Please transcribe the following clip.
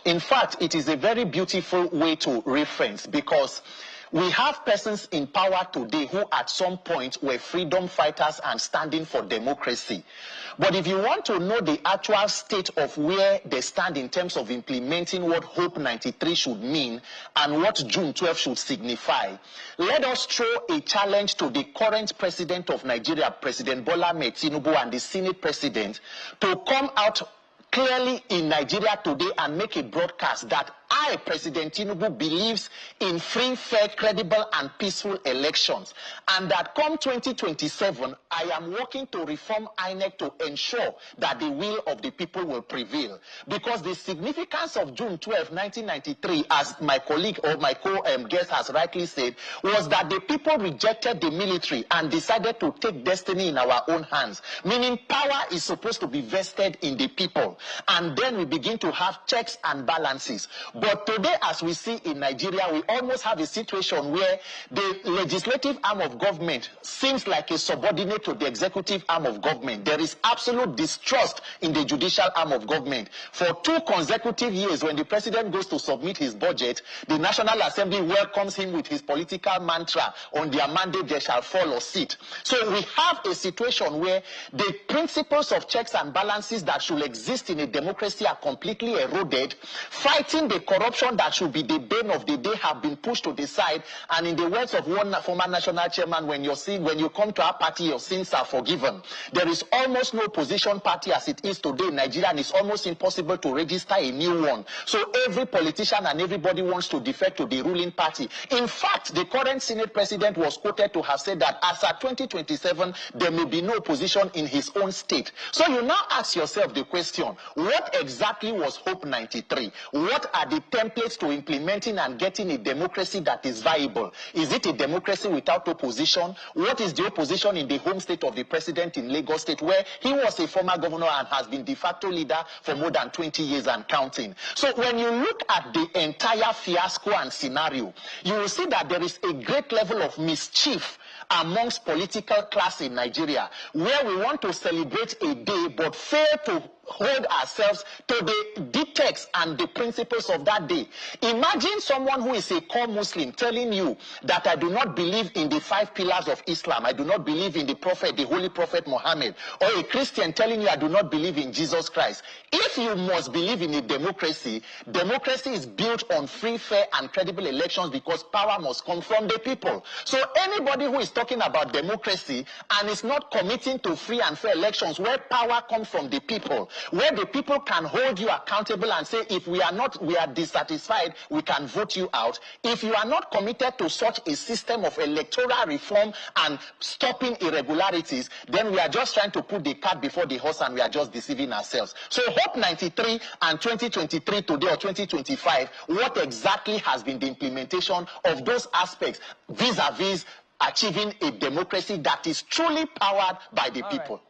In fact, it is a very beautiful way to reference, because we have persons in power today who at some point were freedom fighters and standing for democracy. But if you want to know the actual state of where they stand in terms of implementing what Hope 93 should mean and what June 12 should signify, let us throw a challenge to the current president of Nigeria, President Bola Ahmed Tinubu, and the Senate president to come out clearly in Nigeria today and make a broadcast that I, President Tinubu, believes in free, fair, credible, and peaceful elections, and that come 2027, I am working to reform INEC to ensure that the will of the people will prevail. Because the significance of June 12, 1993, as my colleague or my co-guest has rightly said, was that the people rejected the military and decided to take destiny in our own hands, meaning power is supposed to be vested in the people. And then we begin to have checks and balances. But today, as we see in Nigeria, we almost have a situation where the legislative arm of government seems like a subordinate to the executive arm of government. There is absolute distrust in the judicial arm of government. For 2 consecutive years, when the president goes to submit his budget, the National Assembly welcomes him with his political mantra, on their mandate they shall fall or sit. So we have a situation where the principles of checks and balances that should exist in a democracy are completely eroded. Fighting the corruption that should be the bane of the day have been pushed to the side. And in the words of one former national chairman, when you come to our party, your sins are forgiven. There is almost no opposition party as it is today in Nigeria, and it's almost impossible to register a new one. So every politician and everybody wants to defect to the ruling party. In fact, the current Senate president was quoted to have said that as at 2027, there may be no opposition in his own state. So you now ask yourself the question, what exactly was Hope 93? What are the templates to implementing and getting a democracy that is viable? Is it a democracy without opposition? What is the opposition in the home state of the president in Lagos State, where he was a former governor and has been de facto leader for more than 20 years and counting? So when you look at the entire fiasco and scenario, you will see that there is a great level of mischief amongst political class in Nigeria, where we want to celebrate a day but fail to hold ourselves to the dictates and the principles of that day. Imagine someone who is a core Muslim telling you that I do not believe in the 5 pillars of Islam, I do not believe in the prophet, the holy prophet Muhammad, or a Christian telling you I do not believe in Jesus Christ. If you must believe in a democracy, democracy is built on free, fair, and credible elections, because power must come from the people. So anybody who is talking about democracy and is not committing to free and fair elections where power comes from the people, where the people can hold you accountable and say, if we are dissatisfied, we can vote you out. If you are not committed to such a system of electoral reform and stopping irregularities, then we are just trying to put the cart before the horse, and we are just deceiving ourselves. So Hope 93 and 2023 today, or 2025, what exactly has been the implementation of those aspects vis-a-vis achieving a democracy that is truly powered by the people?